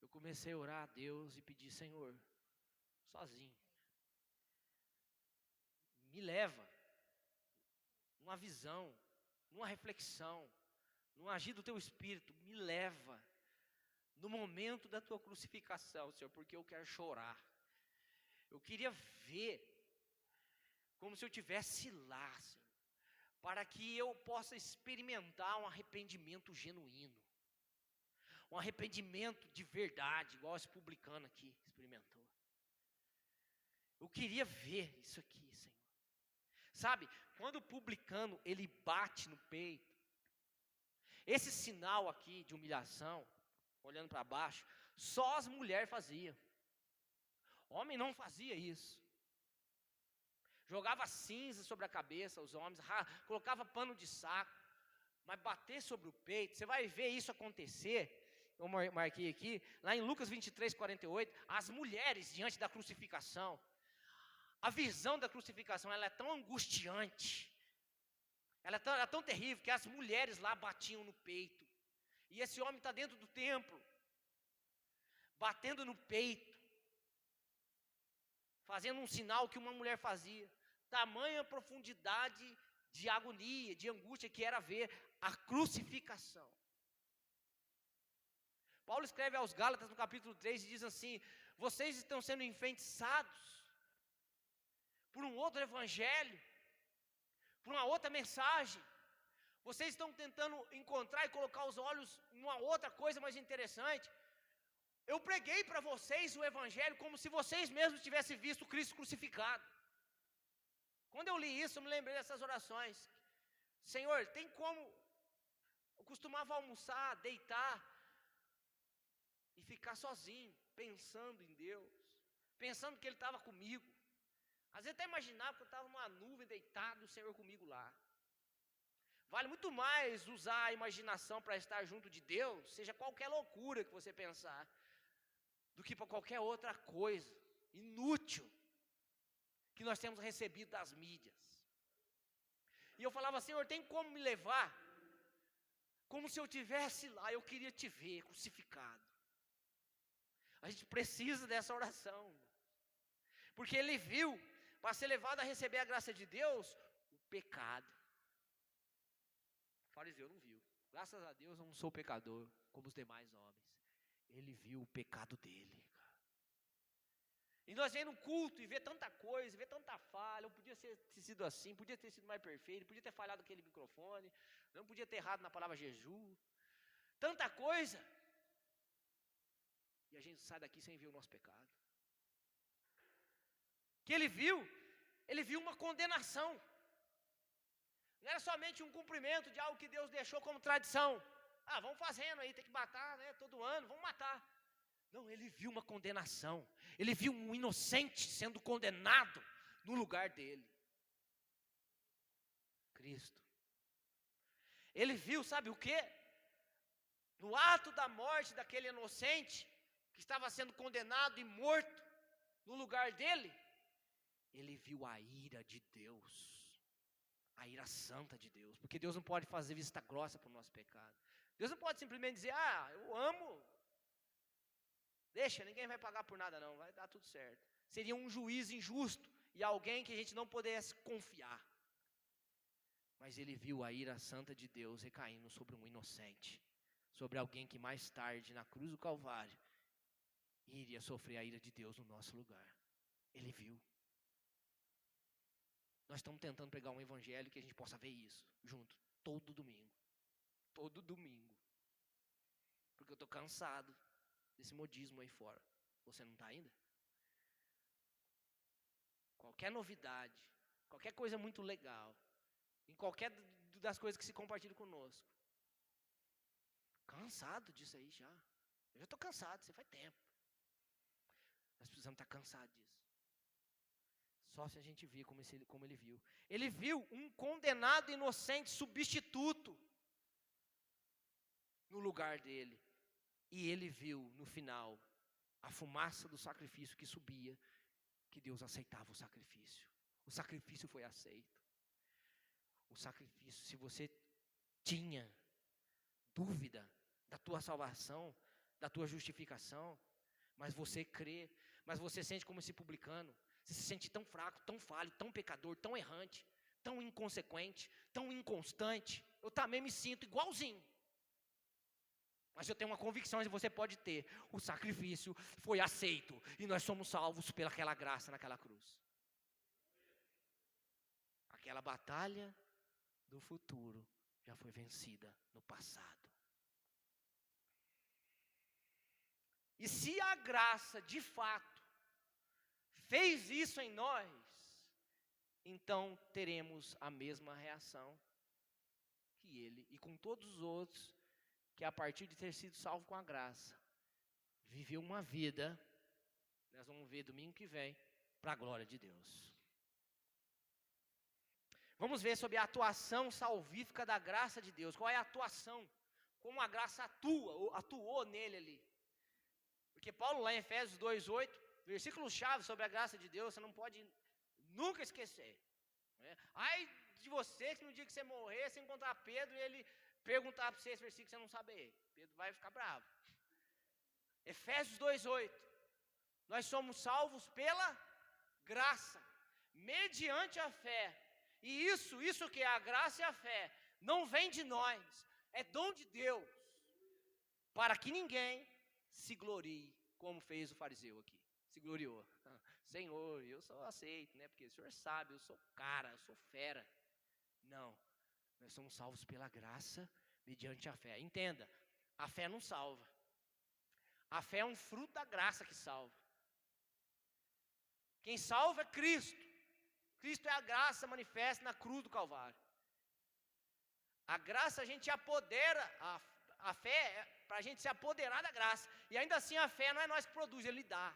eu comecei a orar a Deus e pedir: Senhor, sozinho, me leva numa visão, numa reflexão, num agir do teu Espírito, me leva no momento da tua crucificação, Senhor, porque eu quero chorar. Eu queria ver como se eu estivesse lá, Senhor, para que eu possa experimentar um arrependimento genuíno, um arrependimento de verdade, igual esse publicano aqui experimentou. Eu queria ver isso aqui, Senhor. Sabe, quando o publicano ele bate no peito, esse sinal aqui de humilhação, olhando para baixo, só as mulheres faziam. Homem não fazia isso. Jogava cinza sobre a cabeça, os homens, colocava pano de saco, mas bater sobre o peito, você vai ver isso acontecer. Eu marquei aqui, lá em Lucas 23, 48, as mulheres diante da crucificação. A visão da crucificação, ela é tão angustiante, ela é tão terrível, que as mulheres lá batiam no peito. E esse homem está dentro do templo, batendo no peito, fazendo um sinal que uma mulher fazia. Tamanha profundidade de agonia, de angústia que era ver a crucificação. Paulo escreve aos Gálatas no capítulo 3 e diz assim: vocês estão sendo enfeitiçados por um outro evangelho, por uma outra mensagem. Vocês estão tentando encontrar e colocar os olhos numa outra coisa mais interessante. Eu preguei para vocês o evangelho como se vocês mesmos tivessem visto Cristo crucificado. Quando eu li isso, eu me lembrei dessas orações. Senhor, tem como... Eu costumava almoçar, deitar e ficar sozinho, pensando em Deus, pensando que Ele estava comigo. Às vezes até imaginava que eu estava numa nuvem deitado e o Senhor comigo lá. Vale muito mais usar a imaginação para estar junto de Deus, seja qualquer loucura que você pensar, do que para qualquer outra coisa inútil que nós temos recebido das mídias. E eu falava: Senhor, tem como me levar? Como se eu estivesse lá, eu queria te ver crucificado. A gente precisa dessa oração, porque ele viu, para ser levado a receber a graça de Deus, o pecado. O fariseu não viu. Graças a Deus eu não sou pecador como os demais homens. Ele viu o pecado dele. E nós vemos no culto e vê tanta coisa, vê tanta falha. Eu podia ter sido assim, podia ter sido mais perfeito, podia ter falhado aquele microfone, não podia ter errado na palavra jejum. Tanta coisa. E a gente sai daqui sem ver o nosso pecado. Que ele viu uma condenação. Não era somente um cumprimento de algo que Deus deixou como tradição. Vamos fazendo aí, tem que matar, todo ano, vamos matar. Não, ele viu uma condenação. Ele viu um inocente sendo condenado no lugar dele. Cristo. Ele viu, sabe o quê? No ato da morte daquele inocente, que estava sendo condenado e morto no lugar dele, ele viu a ira de Deus, a ira santa de Deus, porque Deus não pode fazer vista grossa para o nosso pecado. Deus não pode simplesmente dizer, eu amo, deixa, ninguém vai pagar por nada não, vai dar tudo certo. Seria um juiz injusto e alguém que a gente não pudesse confiar. Mas ele viu a ira santa de Deus recaindo sobre um inocente, sobre alguém que mais tarde, na cruz do Calvário, iria sofrer a ira de Deus no nosso lugar. Ele viu. Nós estamos tentando pregar um evangelho que a gente possa ver isso junto, todo domingo. Todo domingo. Porque eu estou cansado desse modismo aí fora. Você não está ainda? Qualquer novidade, qualquer coisa muito legal, em qualquer das coisas que se compartilham conosco. Cansado disso aí já. Eu já estou cansado, isso faz tempo. Nós precisamos estar cansados disso. Só se a gente vir como ele viu. Ele viu um condenado inocente substituto no lugar dele. E ele viu no final a fumaça do sacrifício que subia, que Deus aceitava o sacrifício. O sacrifício foi aceito. O sacrifício, se você tinha dúvida da tua salvação, da tua justificação, mas você crê, mas você sente como esse publicano, você se sente tão fraco, tão falho, tão pecador, tão errante, tão inconsequente, tão inconstante, eu também me sinto igualzinho. Mas eu tenho uma convicção que você pode ter, o sacrifício foi aceito, e nós somos salvos pelaquela graça naquela cruz. Aquela batalha do futuro já foi vencida no passado. E se a graça de fato fez isso em nós, então teremos a mesma reação que ele e com todos os outros que a partir de ter sido salvo com a graça, viveu uma vida, nós vamos ver domingo que vem, para a glória de Deus. Vamos ver sobre a atuação salvífica da graça de Deus. Qual é a atuação? Como a graça atuou nele ali. Porque Paulo lá em Efésios 2:8, versículo-chave sobre a graça de Deus, você não pode nunca esquecer. Ai de você que no dia que você morrer, você encontrar Pedro e ele perguntar para você esse versículo que você não saber. Pedro vai ficar bravo. Efésios 2:8. Nós somos salvos pela graça, mediante a fé. E isso que é a graça e a fé, não vem de nós, é dom de Deus, para que ninguém se glorie, como fez o fariseu aqui, se gloriou. Senhor, eu só aceito, né? Porque o Senhor sabe, eu sou cara, eu sou fera. Não, nós somos salvos pela graça, mediante a fé. Entenda, a fé não salva. A fé é um fruto da graça que salva. Quem salva é Cristo. Cristo é a graça manifesta na cruz do Calvário. A graça a gente apodera, a fé é para a gente se apoderar da graça. E ainda assim a fé não é nós que produz, Ele dá.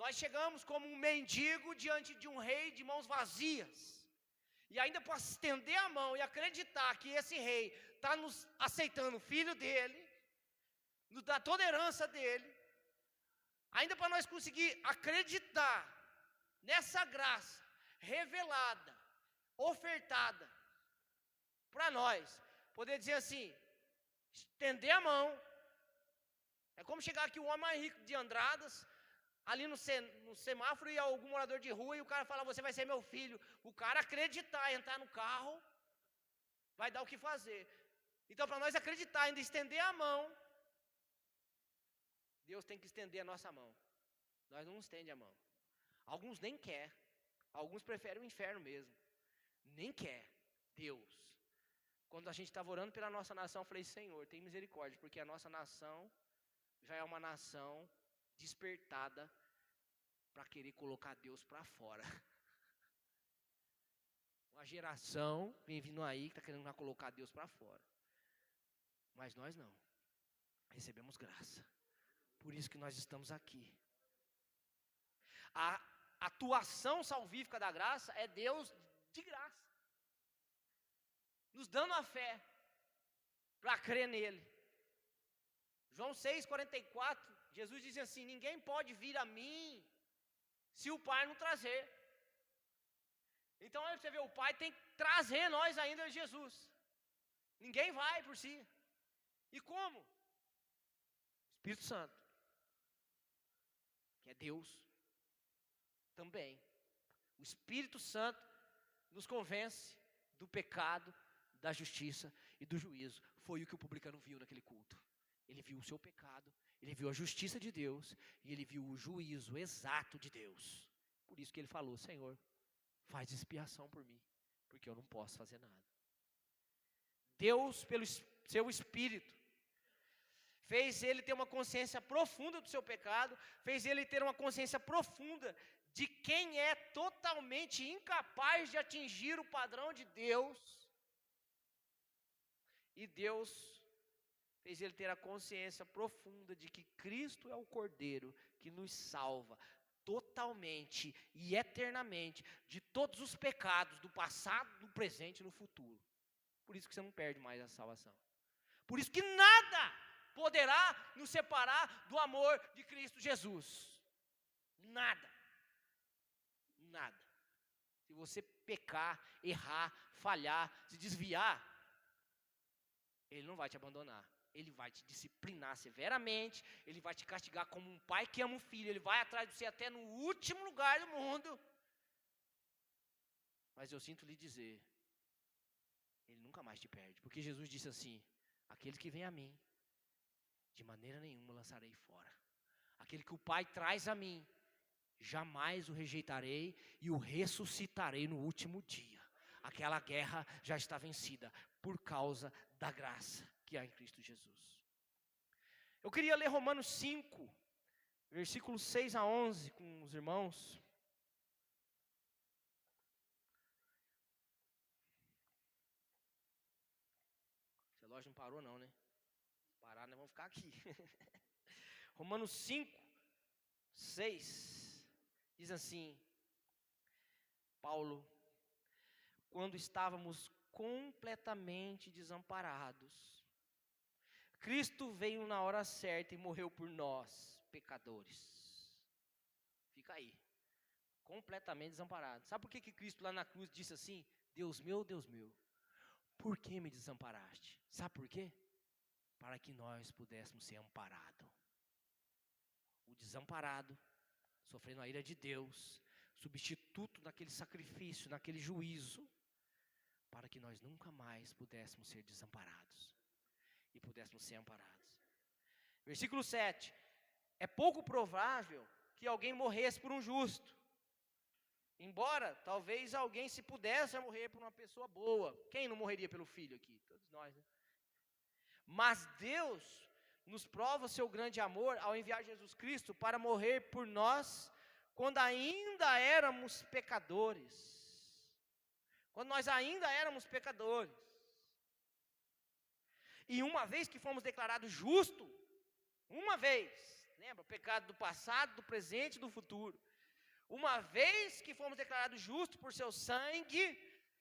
Nós chegamos como um mendigo diante de um rei de mãos vazias. E ainda para estender a mão e acreditar que esse rei está nos aceitando o filho dele, nos dá toda a herança dele. Ainda para nós conseguir acreditar nessa graça revelada, ofertada para nós, poder dizer assim, estender a mão. É como chegar aqui o homem mais rico de Andradas, ali no semáforo, e algum morador de rua, e o cara falar, você vai ser meu filho. O cara acreditar, entrar no carro, vai dar o que fazer. Então, para nós acreditar, ainda estender a mão, Deus tem que estender a nossa mão. Nós não estendemos a mão. Alguns nem quer. Alguns preferem o inferno mesmo. Nem quer. Deus. Quando a gente estava orando pela nossa nação, eu falei, Senhor, tem misericórdia, porque a nossa nação já é uma nação despertada para querer colocar Deus para fora. Uma geração vem vindo aí que está querendo colocar Deus para fora. Mas nós não. Recebemos graça. Por isso que nós estamos aqui. A atuação salvífica da graça é Deus de graça, nos dando a fé para crer nele. João 6,44, Jesus diz assim: ninguém pode vir a mim se o Pai não trazer. Então aí você vê, o Pai tem que trazer nós ainda a Jesus. Ninguém vai por si. E como? Espírito Santo, que é Deus também. O Espírito Santo nos convence do pecado, da justiça e do juízo. Foi o que o publicano viu naquele culto. Ele viu o seu pecado, ele viu a justiça de Deus e ele viu o juízo exato de Deus. Por isso que ele falou: Senhor, faz expiação por mim, porque eu não posso fazer nada. Deus, pelo seu Espírito, fez ele ter uma consciência profunda do seu pecado, fez ele ter uma consciência profunda de quem é totalmente incapaz de atingir o padrão de Deus. E Deus fez ele ter a consciência profunda de que Cristo é o Cordeiro que nos salva totalmente e eternamente de todos os pecados do passado, do presente e no futuro. Por isso que você não perde mais a salvação. Por isso que nada poderá nos separar do amor de Cristo Jesus. Nada. Nada. Se você pecar, errar, falhar, se desviar, Ele não vai te abandonar. Ele vai te disciplinar severamente, Ele vai te castigar como um pai que ama um filho, Ele vai atrás de você até no último lugar do mundo. Mas eu sinto lhe dizer, Ele nunca mais te perde, porque Jesus disse assim: aquele que vem a mim, de maneira nenhuma lançarei fora. Aquele que o Pai traz a mim, jamais o rejeitarei e o ressuscitarei no último dia. Aquela guerra já está vencida por causa da graça que há em Cristo Jesus. Eu queria ler Romanos 5, versículos 6 a 11 com os irmãos. Esse relógio não parou não, né? Se parar, nós vamos ficar aqui. Romanos 5, 6, diz assim: Paulo, quando estávamos completamente desamparados, Cristo veio na hora certa e morreu por nós, pecadores. Fica aí, completamente desamparado. Sabe por que Cristo lá na cruz disse assim: Deus meu, por que me desamparaste? Sabe por quê? Para que nós pudéssemos ser amparados. O desamparado, sofrendo a ira de Deus, substituto naquele sacrifício, naquele juízo, para que nós nunca mais pudéssemos ser desamparados e pudéssemos ser amparados. Versículo 7. É pouco provável que alguém morresse por um justo, embora talvez alguém se pudesse morrer por uma pessoa boa. Quem não morreria pelo filho aqui? Todos nós, né? Mas Deus nos prova o seu grande amor ao enviar Jesus Cristo para morrer por nós quando ainda éramos pecadores. Quando nós ainda éramos pecadores. E uma vez que fomos declarados justos, uma vez, lembra, o pecado do passado, do presente e do futuro. Uma vez que fomos declarados justos por seu sangue,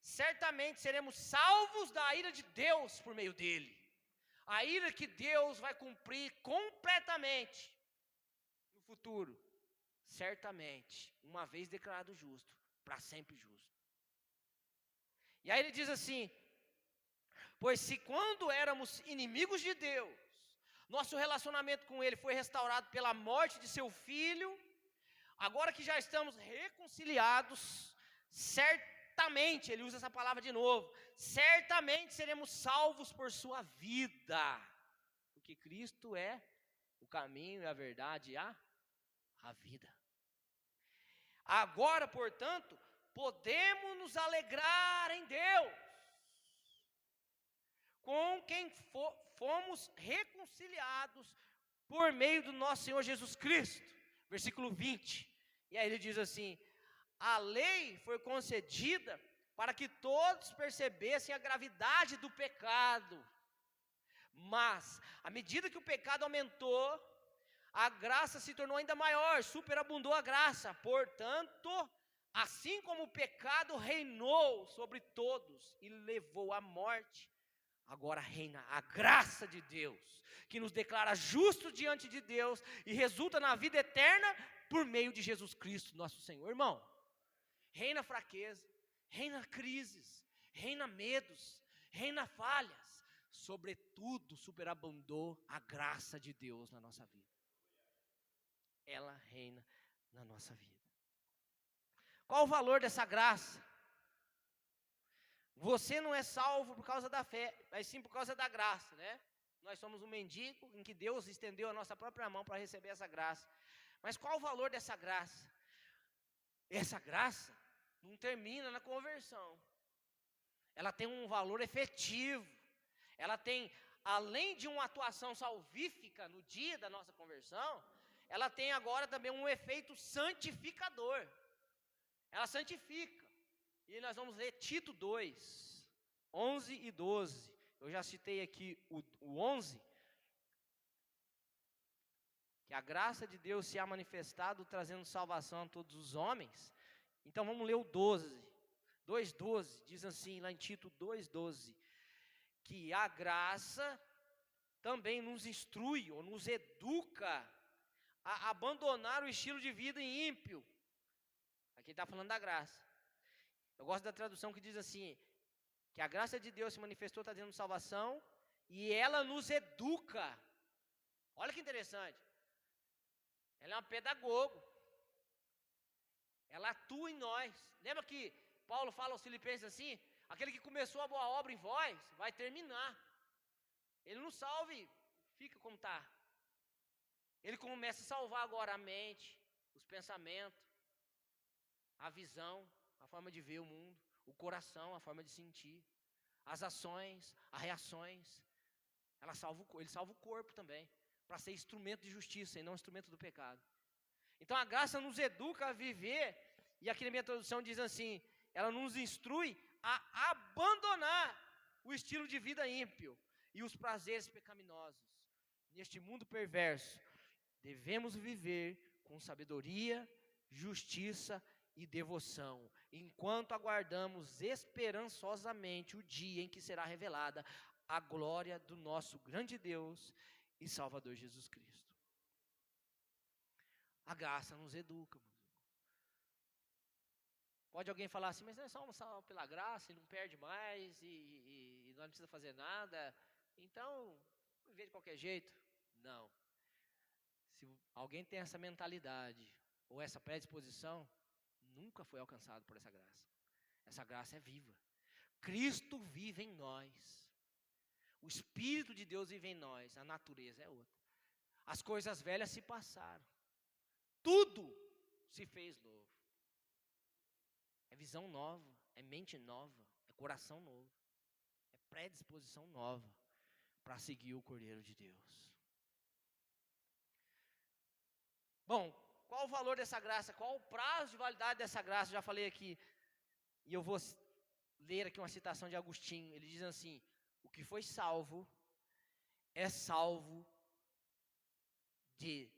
certamente seremos salvos da ira de Deus por meio dele. A ira que Deus vai cumprir completamente no futuro, certamente, uma vez declarado justo, para sempre justo. E aí ele diz assim: pois se quando éramos inimigos de Deus, nosso relacionamento com Ele foi restaurado pela morte de seu Filho, agora que já estamos reconciliados, certamente, ele usa essa palavra de novo, certamente seremos salvos por sua vida, porque Cristo é o caminho, a verdade e a vida. Agora, portanto, podemos nos alegrar em Deus, com quem fomos reconciliados por meio do nosso Senhor Jesus Cristo. Versículo 20. E aí ele diz assim: a lei foi concedida para que todos percebessem a gravidade do pecado. Mas, à medida que o pecado aumentou, a graça se tornou ainda maior, superabundou a graça. Portanto, assim como o pecado reinou sobre todos e levou à morte, agora reina a graça de Deus, que nos declara justos diante de Deus e resulta na vida eterna por meio de Jesus Cristo, nosso Senhor. Irmão, reina fraqueza, reina crises, reina medos, reina falhas. Sobretudo, superabundou a graça de Deus na nossa vida. Ela reina na nossa vida. Qual o valor dessa graça? Você não é salvo por causa da fé, mas sim por causa da graça, né? Nós somos um mendigo em que Deus estendeu a nossa própria mão para receber essa graça. Mas qual o valor dessa graça? Essa graça não termina na conversão. Ela tem um valor efetivo. Ela tem, além de uma atuação salvífica no dia da nossa conversão, ela tem agora também um efeito santificador. Ela santifica. E nós vamos ler Tito 2, 11 e 12. Eu já citei aqui o 11. Que a graça de Deus se há manifestado, trazendo salvação a todos os homens. Então vamos ler o 12. 2,12, diz assim, lá em Tito 2,12. Que a graça também nos instrui, ou nos educa, a abandonar o estilo de vida ímpio. Aqui está falando da graça. Eu gosto da tradução que diz assim, que a graça de Deus se manifestou, está dando salvação, e ela nos educa. Olha que interessante. Ela é uma pedagoga. Ela atua em nós. Lembra que Paulo fala aos Filipenses assim, aquele que começou a boa obra em vós, vai terminar. Ele não salva e fica como está. Ele começa a salvar agora a mente, os pensamentos, a visão, a forma de ver o mundo, o coração, a forma de sentir, as ações, as reações. Ele salva o corpo também, para ser instrumento de justiça e não instrumento do pecado. Então a graça nos educa a viver, e aqui na minha tradução diz assim, ela nos instrui a abandonar o estilo de vida ímpio e os prazeres pecaminosos. Neste mundo perverso, devemos viver com sabedoria, justiça e devoção, enquanto aguardamos esperançosamente o dia em que será revelada a glória do nosso grande Deus e Salvador Jesus Cristo. A graça nos educa. Pode alguém falar assim, mas nós somos salvos pela graça e não perde mais e não precisa fazer nada, então viver de qualquer jeito. Não. Se alguém tem essa mentalidade ou essa predisposição, nunca foi alcançado por essa graça. Essa graça é viva. Cristo vive em nós. O Espírito de Deus vive em nós. A natureza é outra. As coisas velhas se passaram. Tudo se fez novo. É visão nova, é mente nova, é coração novo. É predisposição nova para seguir o Cordeiro de Deus. Bom, qual o valor dessa graça? Qual o prazo de validade dessa graça? Já falei aqui. E eu vou ler aqui uma citação de Agostinho. Ele diz assim, o que foi salvo é salvo de